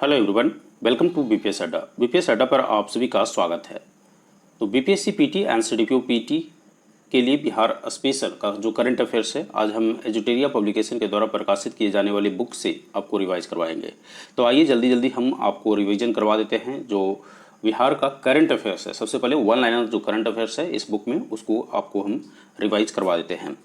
Hello everyone, welcome to BPS Adda. BPS Adda पर आप सभी का स्वागत है। तो BPSC PT and CDPO PT के लिए बिहार स्पेशल का जो करंट अफेयर्स है, आज हम एजुटेरिया पब्लिकेशन के द्वारा प्रकाशित किए जाने वाली बुक से आपको रिवाइज करवाएंगे। तो आइए जल्दी जल्दी हम आपको रिवीजन करवा देते हैं जो बिहार का करंट अफेयर्स है। सबसे पहले वन लाइनर जो करंट अफेयर्स है इस बुक में, उसको आपको हम रिवाइज करवा देते हैं।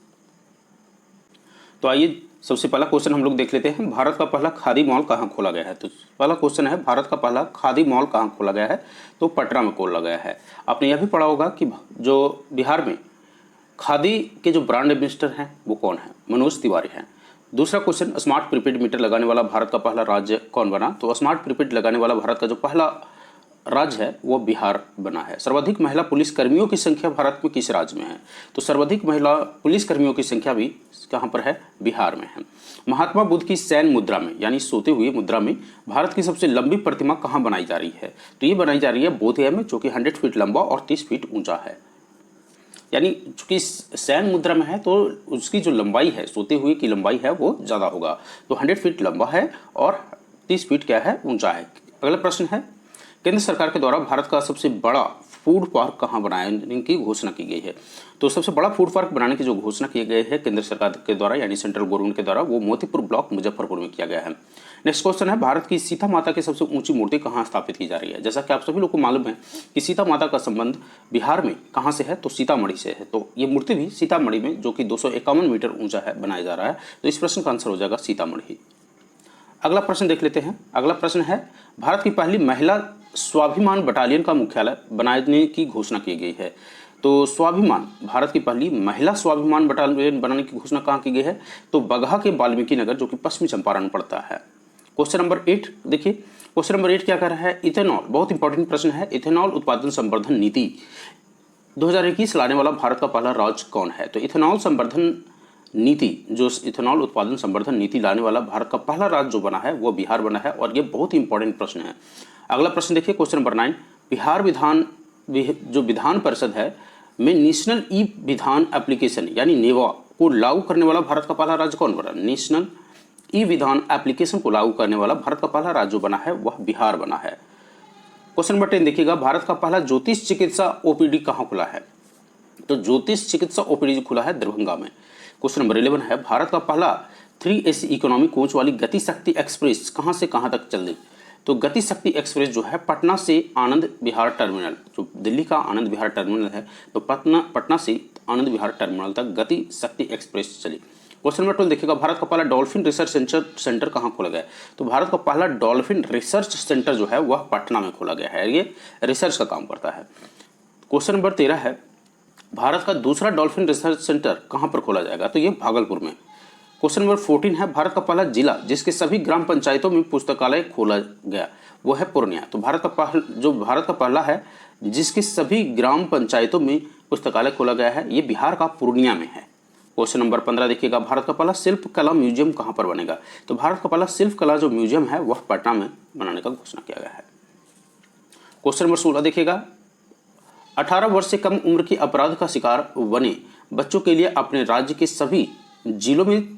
तो आइए सबसे पहला क्वेश्चन हम लोग देख लेते हैं, भारत का पहला खादी मॉल कहाँ खोला गया है। तो पहला क्वेश्चन है, भारत का पहला खादी मॉल कहाँ खोला गया है। तो पटना में खोला गया है। आपने यह भी पढ़ा होगा कि जो बिहार में खादी के जो ब्रांड एम्बेसडर हैं वो कौन है, मनोज तिवारी हैं। दूसरा क्वेश्चन, स्मार्ट प्रीपेड मीटर लगाने वाला भारत का पहला राज्य कौन बना। तो स्मार्ट प्रीपेड लगाने वाला भारत का जो पहला राज्य है वो बिहार बना है। सर्वाधिक महिला पुलिस कर्मियों की संख्या भारत में किस राज्य में है। तो सर्वाधिक महिला पुलिस कर्मियों की संख्या भी कहाँ पर है, बिहार में है। महात्मा बुद्ध की शयन मुद्रा में यानी सोते हुए मुद्रा में भारत की सबसे लंबी प्रतिमा कहाँ बनाई जा रही है। तो ये बनाई जा रही है बोधगया में, जो कि 100 फीट लंबा और 30 फीट ऊंचा है। यानी चूंकि शयन मुद्रा में है तो उसकी जो लंबाई है, सोते हुए की लंबाई है वो ज़्यादा होगा। तो 100 फीट लंबा है और 30 फीट क्या है, ऊंचा है। अगला प्रश्न है, केंद्र सरकार के द्वारा भारत का सबसे बड़ा फूड पार्क कहाँ बनाने की घोषणा की गई है। तो सबसे बड़ा फूड पार्क बनाने की जो घोषणा की गई है केंद्र सरकार के द्वारा यानी सेंट्रल गवर्नमेंट के द्वारा, वो मोतीपुर ब्लॉक मुजफ्फरपुर में किया गया है। नेक्स्ट क्वेश्चन है, भारत की सीता माता की सबसे ऊंची मूर्ति कहाँ स्थापित की जा रही है। जैसा कि आप सभी लोग को मालूम है कि सीता माता का संबंध बिहार में कहाँ से है, तो सीतामढ़ी से है। तो ये मूर्ति भी सीतामढ़ी में, जो कि 251 मीटर ऊंचा है, बनाया जा रहा है। तो इस प्रश्न का आंसर हो जाएगा सीतामढ़ी। अगला प्रश्न देख लेते हैं। अगला प्रश्न है, भारत की पहली महिला स्वाभिमान बटालियन का मुख्यालय बनाने की घोषणा की गई है। तो स्वाभिमान, भारत की पहली महिला स्वाभिमान बटालियन बनाने की घोषणा कहाँ की गई है। तो बगहा के वाल्मीकि नगर, जो कि पश्चिमी चंपारण में पड़ता है। क्वेश्चन नंबर 8 देखिए, क्वेश्चन नंबर 8 क्या कर रहा है, इथेनॉल, बहुत इंपॉर्टेंट प्रश्न है। इथेनॉल उत्पादन संवर्धन नीति 2021 लाने वाला भारत का पहला राज्य कौन है। तो इथेनॉल संवर्धन नीति, जो इथेनॉल उत्पादन संवर्धन नीति लाने वाला भारत का पहला राज्य जो बना है वो बिहार बना है, और ये बहुत ही इंपॉर्टेंट प्रश्न है। अगला प्रश्न देखिए, क्वेश्चन नंबर 9, बिहार जो विधान परिषद है में नेशनल ई विधान एप्लीकेशन यानी नेवा को लागू करने वाला भारत का पहला राज्य कौन बना। नेशनल ई विधान एप्लीकेशन को लागू करने वाला भारत का पहला राज्य जो बना है वह बिहार बना है। क्वेश्चन नंबर 10 देखिएगा, भारत का पहला ज्योतिष चिकित्सा ओपीडी कहाँ खुला है। तो ज्योतिष चिकित्सा ओपीडी खुला है दरभंगा में। क्वेश्चन नंबर 11 है, भारत का पहला 3 AC इकोनॉमी कोच वाली गति शक्ति एक्सप्रेस कहाँ से कहाँ तक चल रही। तो गति शक्ति एक्सप्रेस जो है पटना से आनंद विहार टर्मिनल, जो दिल्ली का आनंद विहार टर्मिनल है, तो पटना से आनंद विहार टर्मिनल तक गति शक्ति एक्सप्रेस चली। क्वेश्चन नंबर 12 देखिएगा, भारत का पहला डॉल्फिन रिसर्च सेंटर कहाँ खोला गया है। तो भारत का पहला डॉल्फिन रिसर्च सेंटर जो है वह पटना में खोला गया है, ये रिसर्च का काम करता है। क्वेश्चन नंबर 13 है, भारत का दूसरा डॉल्फिन रिसर्च सेंटर कहाँ पर खोला जाएगा। तो ये भागलपुर में। क्वेश्चन नंबर 14 है, भारत का पहला जिला जिसके सभी ग्राम पंचायतों में पुस्तकालय खोला गया वो है पूर्णिया। तो भारत का पहला है जिसके सभी ग्राम पंचायतों में पुस्तकालय खोला गया है, ये बिहार का पूर्णिया में है। क्वेश्चन नंबर 15 देखिएगा, भारत का पहला शिल्प कला म्यूजियम कहाँ पर बनेगा। तो भारत का पहला शिल्प कला जो म्यूजियम है वह पटना में बनाने का घोषणा किया गया है। क्वेश्चन नंबर 16 देखिएगा, 18 वर्ष से कम उम्र की अपराध का शिकार बने बच्चों के लिए अपने राज्य के सभी जिलों में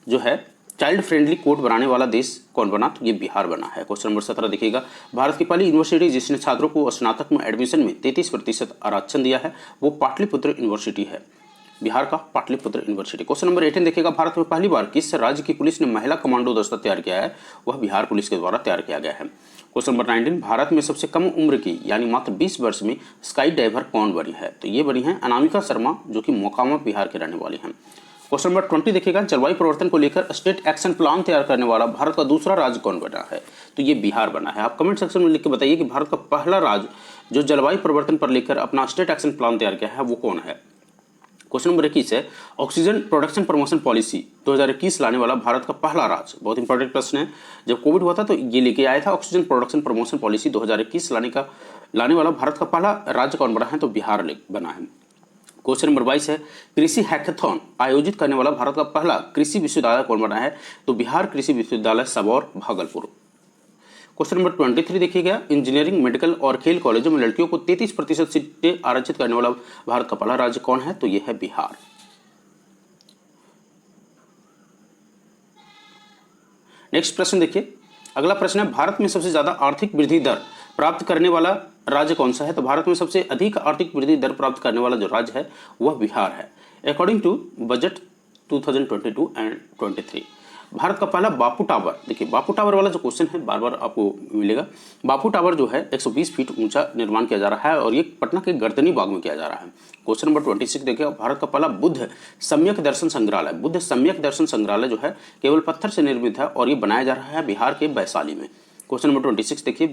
जो है चाइल्ड फ्रेंडली कोर्ट बनाने वाला देश कौन बना। तो ये बिहार बना है। क्वेश्चन नंबर 17 देखिएगा, भारत की पहली यूनिवर्सिटी जिसने छात्रों को स्नातक में एडमिशन में 33% आरक्षण दिया है वो पाटलिपुत्र यूनिवर्सिटी है, बिहार का पाटलिपुत्र यूनिवर्सिटी। क्वेश्चन नंबर 18 देखिएगा, भारत में पहली बार किस राज्य की पुलिस ने महिला कमांडो दस्ता तैयार किया है, वह बिहार पुलिस के द्वारा तैयार किया गया है। क्वेश्चन नंबर 19, भारत में सबसे कम उम्र की यानी मात्र 20 वर्ष में स्काई डाइवर कौन बनी है। तो ये बनी है अनामिका शर्मा, जो कि मोकामा बिहार के रहने वाली हैं। क्वेश्चन नंबर 20 देखिएगा, जलवायु परिवर्तन को लेकर स्टेट एक्शन प्लान तैयार करने वाला भारत का दूसरा राज्य कौन बना है। तो ये बिहार बना है। आप कमेंट सेक्शन में लिख के बताइए कि भारत का पहला राज्य जो जलवायु परिवर्तन पर लेकर अपना स्टेट एक्शन प्लान तैयार किया है वो कौन है। क्वेश्चन नंबर 21 है, ऑक्सीजन प्रोडक्शन प्रमोशन पॉलिसी 2021 लाने वाला भारत का पहला राज्य, बहुत इंपॉर्टेंट प्रश्न है। जब कोविड हुआ था तो ये लेके आया था ऑक्सीजन प्रोडक्शन प्रमोशन पॉलिसी 2021 लाने वाला भारत का पहला राज्य कौन बना है। तो बिहार बना है। क्वेश्चन नंबर 22 है, कृषि हैकाथॉन आयोजित करने वाला भारत का पहला कृषि विश्वविद्यालय कौन बना है। तो बिहार कृषि विश्वविद्यालय सबौर भागलपुर। क्वेश्चन नंबर 23 देखिएगा, इंजीनियरिंग मेडिकल और खेल कॉलेजों में लड़कियों को 33% सीटें आरक्षित करने वाला भारत का पहला राज्य कौन है। तो यह है बिहार। नेक्स्ट प्रश्न देखिए, अगला प्रश्न है, भारत में सबसे ज़्यादा आर्थिक वृद्धि दर प्राप्त करने वाला राज्य कौन सा है? तो भारत में सबसे अधिक आर्थिक वृद्धि दर प्राप्त करने वाला जो राज्य है वह बिहार है, according to budget 2022 and 23। Bharat का पहला बापू टावर, देखिए बापू टावर वाला जो क्वेश्चन है बार बार आपको मिलेगा। बापू टावर जो है 120 फीट ऊंचा निर्माण किया जा रहा है और ये पटना के गर्दनी बाग में किया जा रहा है। क्वेश्चन नंबर 26 देखिए, भारत का पहला बुद्ध सम्यक दर्शन संग्रहालय, बुद्ध सम्यक दर्शन संग्रहालय जो है केवल पत्थर से निर्मित है और ये बनाया जा रहा है बिहार के वैशाली में। क्वेश्चन नंबर 26 देखिए,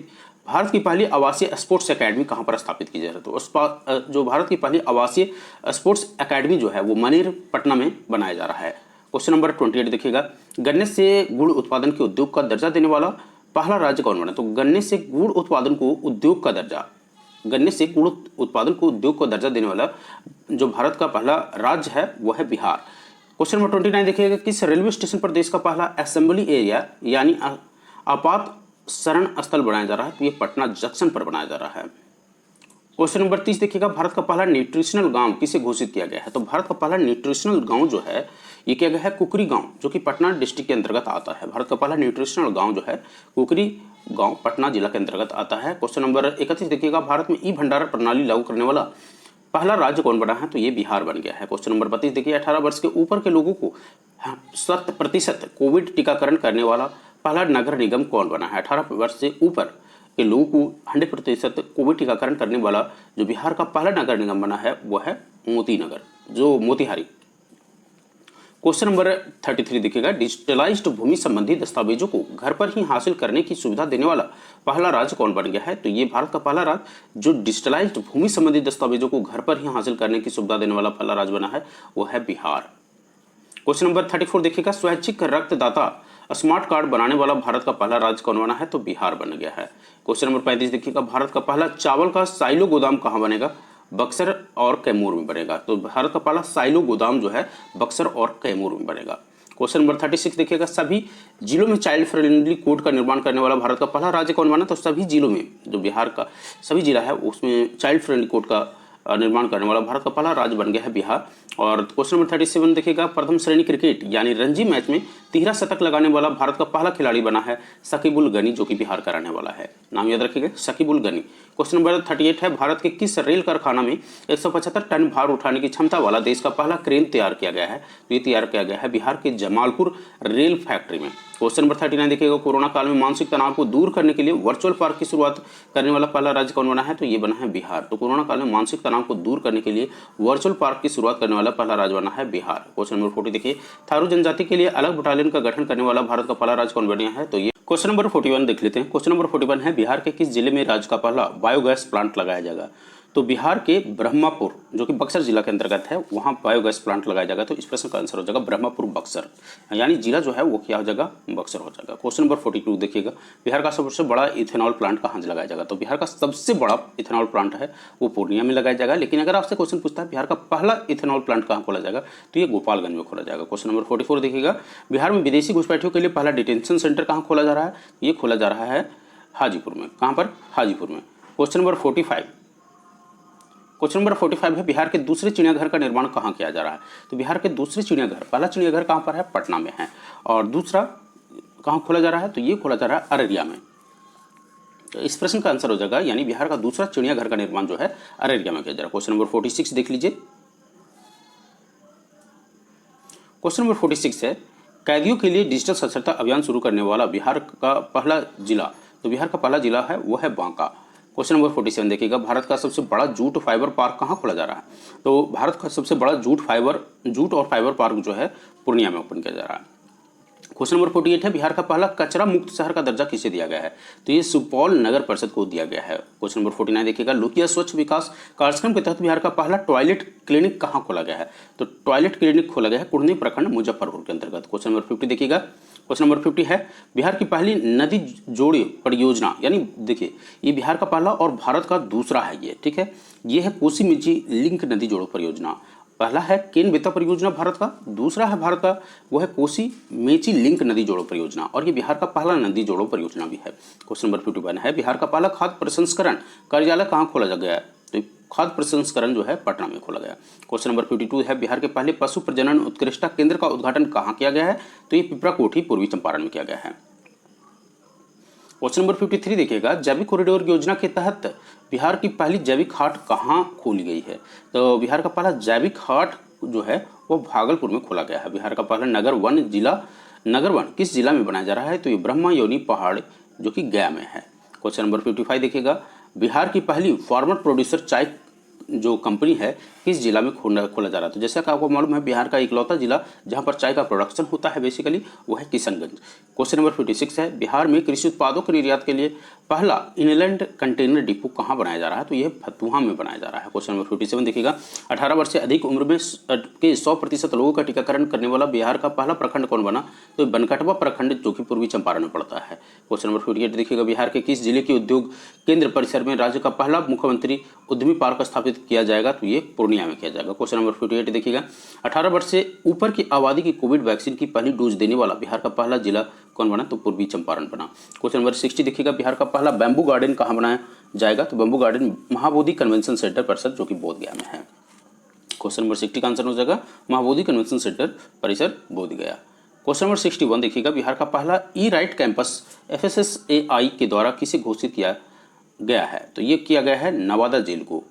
भारत की पहली आवासीय स्पोर्ट्स एकेडमी कहाँ पर स्थापित की जा रही है? तो जो भारत की पहली आवासीय स्पोर्ट्स एकेडमी जो है वो मनेर पटना में बनाया जा रहा है। क्वेश्चन नंबर 28 देखिएगा, गन्ने से गुड़ उत्पादन के उद्योग का दर्जा देने वाला पहला राज्य कौन बना? तो गन्ने से गुड़ उत्पादन को उद्योग का दर्जा, गन्ने से गुड़ उत्पादन को उद्योग का दर्जा देने वाला जो भारत का पहला राज्य है वह है बिहार। क्वेश्चन नंबर 29 देखिएगा, किस रेलवे स्टेशन पर देश का पहला असेंबली एरिया यानी आपात शरण स्थल बनाया जा रहा है? तो ये पटना जंक्शन पर बनाया जा रहा है। क्वेश्चन नंबर 30 देखिएगा, भारत का पहला न्यूट्रिशनल गांव किसे घोषित किया गया है? तो भारत का पहला न्यूट्रिशनल गांव जो है ये किया गया है कुकरी गांव, जो कि पटना डिस्ट्रिक्ट के अंतर्गत आता है। भारत का पहला न्यूट्रिशनल गांव जो है कुकरी गांव पटना जिला के अंतर्गत आता है। क्वेश्चन नंबर 31 देखिएगा, भारत में ई भंडारण प्रणाली लागू करने वाला पहला राज्य कौन बना है? तो ये बिहार बन गया है। क्वेश्चन नंबर 32 देखिए, 18 वर्ष के ऊपर के लोगों को 100% कोविड टीकाकरण करने वाला पहला नगर निगम कौन बना है? 18 वर्ष से ऊपर के लोगों को 100% कोविड टीकाकरण करने वाला जो बिहार का पहला नगर निगम बना है वह है मोतीनगर, जो मोतिहारी। क्वेश्चन नंबर 33 देखिएगा, डिजिटलाइज्ड भूमि संबंधी दस्तावेजों को घर पर ही हासिल करने की सुविधा देने वाला पहला राज्य कौन बन गया है? तो ये भारत का पहला राज्य जो डिजिटलाइज्ड भूमि संबंधी दस्तावेजों को घर पर ही हासिल करने की सुविधा देने वाला पहला राज्य बना है वो है बिहार। क्वेश्चन नंबर 34 देखिएगा, स्वैच्छिक रक्तदाता स्मार्ट कार्ड बनाने वाला भारत का पहला राज्य कौन बना है? तो बिहार बन गया है। क्वेश्चन नंबर 35 देखिएगा, भारत का पहला चावल का साइलो गोदाम कहाँ बनेगा? बक्सर और कैमूर में बनेगा। तो भारत का पहला साइलो गोदाम जो है बक्सर और कैमूर में बनेगा। क्वेश्चन नंबर 36 देखिएगा, सभी जिलों में चाइल्ड फ्रेंडली कोड का निर्माण करने वाला भारत का पहला राज्य कौन बना? तो सभी जिलों में, जो बिहार का सभी जिला है उसमें चाइल्ड फ्रेंडली कोड का निर्माण करने वाला भारत का पहला राज्य बन गया है बिहार। और क्वेश्चन नंबर 37 देखिएगा, प्रथम श्रेणी क्रिकेट यानी रणजी मैच में 13 शतक लगाने वाला भारत का पहला खिलाड़ी बना है शकीबुल गनी, जो कि बिहार का रहने वाला है। नाम याद रखिएगा, शकीबुल गनी। क्वेश्चन नंबर 38 है, भारत के किस रेल कारखाना में 175 टन भार उठाने की क्षमता वाला देश का पहला क्रेन तैयार किया गया है? तो ये तैयार किया गया है बिहार के जमालपुर रेल फैक्ट्री में। क्वेश्चन नंबर 39 देखिएगा, कोरोना काल में मानसिक तनाव को दूर करने के लिए वर्चुअल पार्क की शुरुआत करने वाला पहला राज्य कौन बना है? तो ये बना है बिहार। तो कोरोना काल में मानसिक तनाव को दूर करने के लिए वर्चुअल पार्क की शुरुआत करने वाला पहला राज्य बना है बिहार। क्वेश्चन नंबर 40 देखिए, थारू जनजाति के लिए अलग बटालियन का गठन करने वाला भारत का पहला राज्य कौन बना है? तो ये क्वेश्चन नंबर 41 देख लेते हैं। क्वेश्चन नंबर 41 है, बिहार के किस जिले में राज्य का पहला बायोगैस प्लांट लगाया जाएगा? तो बिहार के ब्रह्मपुर, जो कि बक्सर जिला के अंतर्गत है, वहाँ बायोगैस प्लांट लगाया जाएगा। तो इस प्रश्न का आंसर हो जाएगा ब्रह्मपुर बक्सर, यानी जिला जो है वो क्या हो जाएगा? बक्सर हो जाएगा। क्वेश्चन नंबर 42 देखिएगा, बिहार का सबसे बड़ा इथेनॉल प्लांट कहाँ लगाया जाएगा? तो बिहार का सबसे बड़ा इथेनॉल प्लांट है वो पूर्णिया में लगाया जाएगा। लेकिन अगर आपसे क्वेश्चन पूछता है बिहार का पहला इथेनॉल प्लांट कहाँ खोला जाएगा, तो ये गोपालगंज में खोला जाएगा। क्वेश्चन नंबर 44 देखिएगा, बिहार में विदेशी घुसपैठियों के लिए पहला डिटेंशन सेंटर कहाँ खोला जा रहा है? ये खोला जा रहा है हाजीपुर में। कहाँ पर? हाजीपुर में। क्वेश्चन नंबर 45, क्वेश्चन नंबर 45 है, बिहार के दूसरे चिड़ियाघर का निर्माण कहाँ किया जा रहा है? तो बिहार के दूसरे चिड़ियाघर, पहला चिड़ियाघर कहाँ पर है? पटना में है। और दूसरा कहाँ खोला जा रहा है? तो ये खोला जा रहा है अररिया में। तो इस प्रश्न का आंसर हो जाएगा, यानी बिहार का दूसरा चिड़ियाघर का निर्माण जो है अररिया में किया जा रहा है। क्वेश्चन नंबर 46 देख लीजिए। क्वेश्चन नंबर 46 है, कैदियों के लिए डिजिटल साक्षरता अभियान शुरू करने वाला बिहार का पहला जिला, तो बिहार का पहला जिला है वो है बांका। क्वेश्चन नंबर 47 देखिएगा, भारत का सबसे बड़ा जूट फाइबर पार्क कहाँ खोला जा रहा है? तो भारत का सबसे बड़ा जूट और फाइबर पार्क जो है पूर्णिया में ओपन किया जा रहा है। क्वेश्चन नंबर 48 है, बिहार का पहला कचरा मुक्त शहर का दर्जा किसे दिया गया है? तो ये सुपौल नगर परिषद को दिया गया है। क्वेश्चन नंबर 49 देखिएगा, लोहिया स्वच्छ विकास कार्यक्रम के तहत बिहार का पहला टॉयलेट क्लिनिक कहाँ खोला गया है? तो टॉयलेट क्लिनिक खोला गया है कुढ़नी प्रखंड मुजफ्फरपुर के अंतर्गत। क्वेश्चन नंबर 50 देखिएगा, क्वेश्चन नंबर 50 है, बिहार की पहली नदी जोड़ी परियोजना, यानी देखिए ये बिहार का पहला और भारत का दूसरा है ये, ठीक है। ये है कोसी मेची लिंक नदी जोड़ो परियोजना। पहला है केन बेतवा परियोजना भारत का, दूसरा है भारत का वो है कोसी मेची लिंक नदी जोड़ो परियोजना, और ये बिहार का पहला नदी जोड़ो परियोजना भी है। क्वेश्चन नंबर 51 है, बिहार का पहला खाद्य प्रसंस्करण कार्यालय कहाँ खोला गया है? तो खाद्य प्रसंस्करण जो है पटना में खोला गया। क्वेश्चन नंबर 52 है, बिहार के पहले पशु प्रजनन उत्कृष्टता केंद्र का उद्घाटन कहाँ किया गया है? तो ये पिपरा कोठी पूर्वी चंपारण में किया गया है। क्वेश्चन नंबर 53 देखिएगा, जैविक कॉरिडोर योजना के तहत बिहार की पहली जैविक हाट कहाँ खोली गई है? तो बिहार का पहला जैविक हाट जो है वो भागलपुर में खोला गया है। बिहार का पहला नगर वन किस जिला में बनाया जा रहा है? तो ये ब्रह्मा योनी पहाड़ जो कि गया में है। क्वेश्चन नंबर 55 देखिएगा, बिहार की पहली फार्मर प्रोड्यूसर चाय जो कंपनी है किस जिला में खोला जा रहा है? तो जैसा कि आपको मालूम है, बिहार का इकलौता जिला जहां पर चाय का प्रोडक्शन होता है बेसिकली वो है किशनगंज। क्वेश्चन नंबर 56 है, बिहार में कृषि उत्पादों के निर्यात के लिए पहला इनलैंड कंटेनर डिपो कहाँ बनाया जा रहा है? तो यह फतुहा में बनाया जा रहा है। क्वेश्चन नंबर 57 देखिएगा, 18 वर्ष से अधिक उम्र में के 100% लोगों का टीकाकरण करने वाला बिहार का पहला प्रखंड कौन बना? तो बनकटवा प्रखंड जो कि पूर्वी चंपारण में पड़ता है। क्वेश्चन नंबर 58 देखिएगा, बिहार के किस जिले के उद्योग केंद्र परिसर में राज्य का पहला मुख्यमंत्री उद्यमी पार्क स्थापित किया जाएगा? तो ये पूर्णिया में किया जाएगा। क्वेश्चन नंबर 58 देखिएगा, 18 वर्ष से ऊपर की आबादी की कोविड वैक्सीन की पहली डोज देने वाला बिहार का पहला जिला कौन बना? तो पूर्वी चंपारण बना। क्वेश्चन नंबर 60 देखिएगा, बिहार का पहला बैम्बू गार्डन कहाँ बनाया जाएगा? तो bamboo garden Mahabodhi convention centre परिसर जो कि बोधगया में है। क्वेश्चन नंबर 60 का आंसर हो जाएगा महाबोधि कन्वेंशन सेंटर परिसर बोधगया। क्वेश्चन नंबर 61 देखिएगा, बिहार का पहला ई राइट कैंपस FSSAI के द्वारा किसे घोषित किया गया है? तो ये किया गया है नवादा जेल को।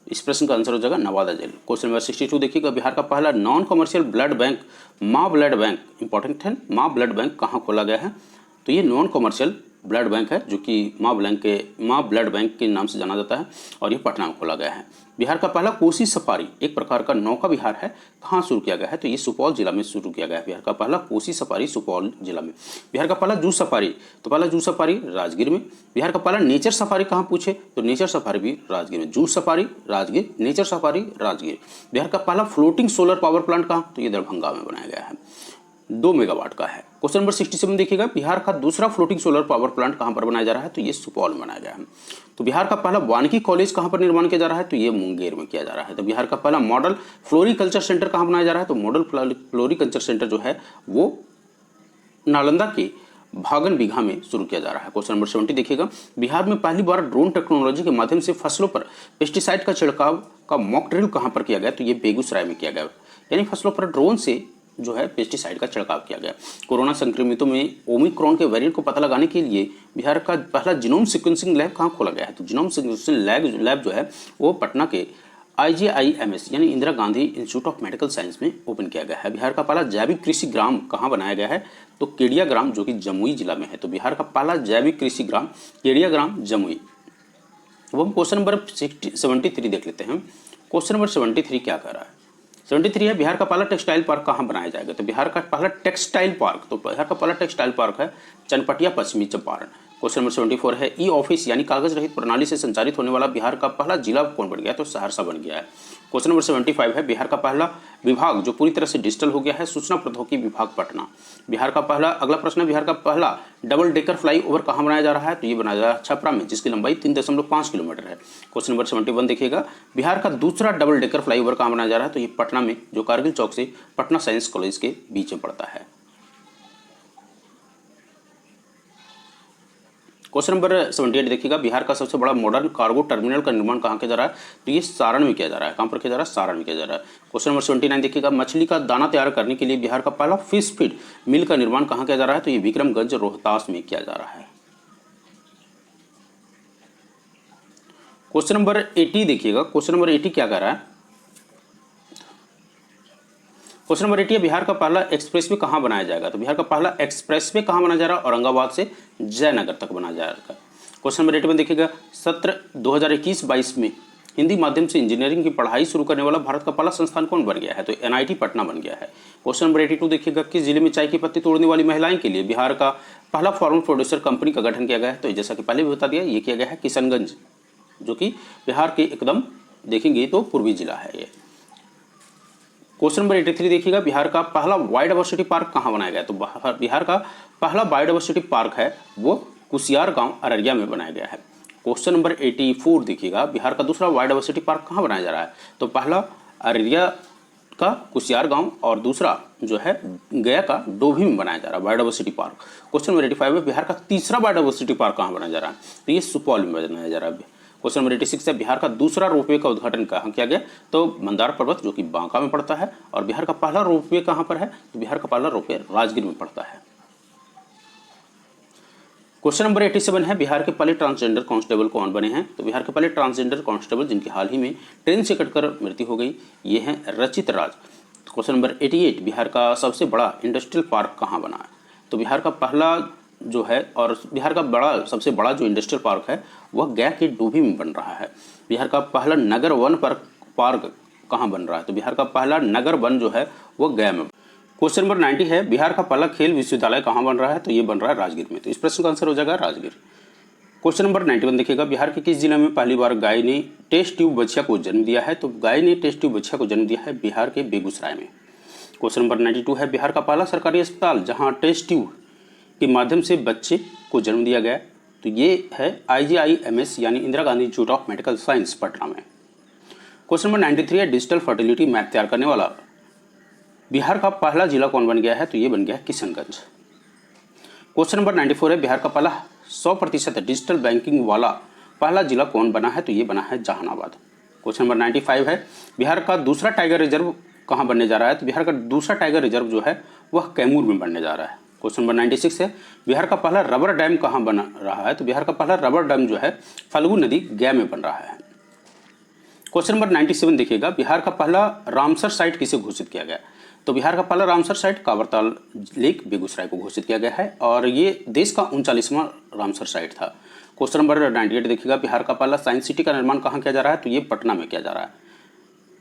इस प्रश्न का आंसर हो जाएगा नवादा जेल। क्वेश्चन नंबर 62 देखिएगा, बिहार का पहला नॉन कमर्शियल ब्लड बैंक माँ ब्लड बैंक, इंपॉर्टेंट है, माँ ब्लड बैंक कहाँ खोला गया है? तो ये नॉन कमर्शियल ब्लड बैंक है जो कि माँ ब्लड बैंक के नाम से जाना जाता है और ये पटना में खोला गया है। बिहार का पहला कोसी सफारी एक प्रकार का नौका विहार है, कहाँ शुरू किया गया है? तो ये सुपौल जिला में शुरू किया गया है। बिहार का पहला कोसी सफारी सुपौल जिला में। बिहार का पहला जू सफारी, तो पहला जू सफारी राजगीर में। बिहार का पहला नेचर सफारी कहाँ पूछे? तो नेचर सफारी भी राजगीर में। Zoo safari Rajgir, nature safari Rajgir. Bihar का पहला फ्लोटिंग सोलर पावर प्लांट कहाँ? तो ये दरभंगा में बनाया गया है, 2 मेगावाट का है। क्वेश्चन नंबर 67 देखिएगा, बिहार का दूसरा फ्लोटिंग सोलर पावर प्लांट कहां पर बनाया जा रहा है? तो ये सुपौल में बनाया गया है। तो बिहार का पहला वानिकी कॉलेज कहां पर निर्माण किया जा रहा है? तो ये मुंगेर में किया जा रहा है। तो बिहार का पहला मॉडल फ्लोरिकल्चर सेंटर कहां बनाया जा रहा है? तो मॉडल फ्लोरिकल्चर सेंटर जो है वो नालंदा के भागन बीघा में शुरू किया जा रहा है। क्वेश्चन नंबर 70 देखिएगा, बिहार में पहली बार ड्रोन टेक्नोलॉजी के माध्यम से फसलों पर पेस्टिसाइड का छिड़काव का मॉक ड्रिल कहां पर किया गया? तो ये बेगूसराय में किया गया, यानी फसलों पर ड्रोन से जो है पेस्टिसाइड का छिड़काव किया गया। कोरोना संक्रमितों में ओमिक्रॉन के वेरिएंट को पता लगाने के लिए बिहार का पहला जीनोम सीक्वेंसिंग लैब कहाँ खोला गया है? तो जीनोम सीक्वेंसिंग लैब जो है वो पटना के IGIMS यानी Indira Gandhi institute of medical science में ओपन किया गया है। बिहार का पहला जैविक कृषि ग्राम कहाँ बनाया गया है? तो केडिया ग्राम जो कि जमुई जिला में है। तो बिहार का पहला जैविक कृषि ग्राम केडिया ग्राम जमुई। वो हम क्वेश्चन नंबर 73 देख लेते हैं। क्वेश्चन नंबर 73 क्या कर रहा है? 73 है, बिहार का पहला टेक्सटाइल पार्क कहाँ बनाया जाएगा? तो बिहार का पहला टेक्सटाइल पार्क, तो बिहार का पहला टेक्सटाइल पार्क है चनपटिया पश्चिमी चंपारण। क्वेश्चन नंबर 74 है, ई ऑफिस यानी कागज रहित प्रणाली से संचालित होने वाला बिहार का पहला जिला कौन बन गया? तो सहरसा बन गया है। क्वेश्चन नंबर 75 है, बिहार का पहला विभाग जो पूरी तरह से डिजिटल हो गया है सूचना प्रौद्योगिकी विभाग पटना। बिहार का पहला, अगला प्रश्न है, बिहार का पहला डबल डेकर फ्लाईओवर कहाँ बनाया जा रहा है? तो ये बनाया जा रहा है छपरा में, जिसकी लंबाई 3.5 किलोमीटर है। क्वेश्चन नंबर 71 देखिएगा, बिहार का दूसरा डबल डेकर फ्लाईओवर कहाँ बनाया जा रहा है? तो ये पटना में, जो कारगिल चौक से पटना साइंस कॉलेज के बीच में पड़ता है। क्वेश्चन नंबर 78 देखिएगा, बिहार का सबसे बड़ा मॉडर्न कार्गो टर्मिनल का निर्माण कहाँ किया जा रहा है? तो ये सारण में किया जा रहा है। कहाँ पर किया जा रहा है? सारण में किया जा रहा है। क्वेश्चन नंबर 79 देखिएगा, मछली का दाना तैयार करने के लिए बिहार का पहला फिश फीड मिल का निर्माण कहाँ किया जा रहा है? तो ये विक्रमगंज रोहतास में किया जा रहा है। क्वेश्चन नंबर 80 देखिएगा, क्वेश्चन नंबर 80 क्या कह रहा है? क्वेश्चन नंबर 80 है, बिहार का पहला एक्सप्रेसवे कहाँ बनाया जाएगा? तो बिहार का पहला एक्सप्रेसवे कहाँ बनाया जा रहा है? औरंगाबाद से जयनगर तक बनाया जाएगा। क्वेश्चन नंबर 81 देखिएगा, सत्र 2021-22 में हिंदी माध्यम से इंजीनियरिंग की पढ़ाई शुरू करने वाला भारत का पहला संस्थान कौन बन गया है? तो NIT पटना बन गया है। क्वेश्चन नंबर 82 देखिएगा, किस जिले में चाय की पत्ती तोड़ने वाली महिलाएं के लिए बिहार का पहला फार्मर प्रोड्यूसर कंपनी का गठन किया गया है? तो जैसा कि पहले भी बता दिया, ये किया गया है किशनगंज, जो कि बिहार के एकदम देखेंगे तो पूर्वी जिला है ये। क्वेश्चन नंबर 83 देखिएगा, बिहार का पहला बायोडायवर्सिटी पार्क कहाँ बनाया गया? तो बिहार का पहला बायोडायवर्सिटी पार्क है वो कुसियार गांव अररिया में बनाया गया है। क्वेश्चन नंबर 84 देखिएगा, बिहार का दूसरा बायोडायवर्सिटी पार्क कहाँ बनाया जा रहा है? तो पहला अररिया का कुसियार गांव और दूसरा जो है गया का डोभी में बनाया जा रहा है बायोडायवर्सिटी पार्क। क्वेश्चन नंबर 85 है, बिहार का तीसरा बायोडायवर्सिटी पार्क कहाँ बनाया जा रहा है? तो ये सुपौल में बनाया जा रहा है। क्वेश्चन नंबर 86 है, बिहार का दूसरा रोपवे का उद्घाटन कहाँ किया गया? तो मंदार पर्वत जो कि बांका में पड़ता है। और बिहार का पहला रोपवे कहाँ पर है? तो बिहार का पहला रोपवे राजगीर में पड़ता है। क्वेश्चन नंबर 87 है, बिहार के पहले ट्रांसजेंडर कांस्टेबल कौन बने हैं? तो बिहार के पहले ट्रांसजेंडर कांस्टेबल जिनकी हाल ही में ट्रेन से कटकर मृत्यु हो गई, ये हैं रचित राज। क्वेश्चन नंबर 88, बिहार का सबसे बड़ा इंडस्ट्रियल पार्क कहाँ बना है? तो बिहार का पहला जो है और बिहार का सबसे बड़ा जो इंडस्ट्रियल पार्क है वह गया के डूबी में बन रहा है। बिहार का पहला नगर वन पार्क कहाँ बन रहा है? तो बिहार का पहला नगर वन जो है वह गया में। क्वेश्चन नंबर 90 है, बिहार का पहला खेल विश्वविद्यालय कहाँ बन रहा है? तो ये बन रहा है राजगीर में। तो इस प्रश्न का आंसर हो जाएगा राजगीर। क्वेश्चन नंबर 91 देखिएगा, बिहार के किस जिले में पहली बार गाय ने टेस्ट ट्यूब बच्चा को जन्म दिया है? तो गाय ने टेस्ट ट्यूब बच्चा को जन्म दिया है बिहार के बेगूसराय में। क्वेश्चन नंबर 92 है, बिहार का पहला सरकारी अस्पताल जहाँ टेस्ट ट्यूब के माध्यम से बच्चे को जन्म दिया गया, तो ये है IGIMS यानी Indira Gandhi institute of medical science Patna में। क्वेश्चन नंबर 93 है, डिजिटल फर्टिलिटी मैप तैयार करने वाला बिहार का पहला जिला कौन बन गया है? तो ये बन गया है किशनगंज। क्वेश्चन नंबर 94 है, बिहार का पहला 100% डिजिटल बैंकिंग वाला पहला जिला कौन बना है? तो ये बना है जहानाबाद। क्वेश्चन नंबर 95 है, बिहार का दूसरा टाइगर रिजर्व कहाँ बनने जा रहा है? तो बिहार का दूसरा टाइगर रिजर्व जो है वह कैमूर में बनने जा रहा है। क्वेश्चन नंबर 96 है, बिहार का पहला रबर डैम कहाँ बन रहा है? तो बिहार का पहला रबर डैम जो है फल्गु नदी गया में बन रहा है। क्वेश्चन नंबर 97 देखिएगा, बिहार का पहला रामसर साइट किसे घोषित किया गया? तो बिहार का पहला रामसर साइट कांवरताल लेक बेगूसराय को घोषित किया गया है और ये देश का 39वां रामसर साइट था। क्वेश्चन नंबर 98 देखिएगा, बिहार का पहला साइंस सिटी का निर्माण कहाँ किया जा रहा है? तो ये पटना में किया जा रहा है।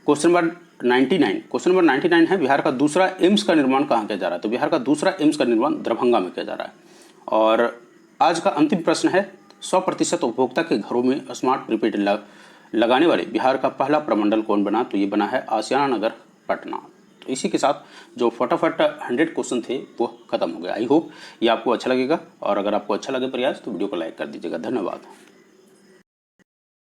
क्वेश्चन नंबर 99 है, बिहार का दूसरा एम्स का निर्माण कहाँ किया जा रहा है? तो बिहार का दूसरा एम्स का निर्माण दरभंगा में किया जा रहा है। और आज का अंतिम प्रश्न है, 100% उपभोक्ता के घरों में स्मार्ट प्रीपेड लगाने वाले बिहार का पहला प्रमंडल कौन बना? तो ये बना है आशियाना नगर पटना। तो इसी के साथ जो फटाफट 100 क्वेश्चन थे वो खत्म हो गया। आई होप ये आपको अच्छा लगेगा और अगर आपको अच्छा लगे प्रयास तो वीडियो को लाइक कर दीजिएगा। धन्यवाद।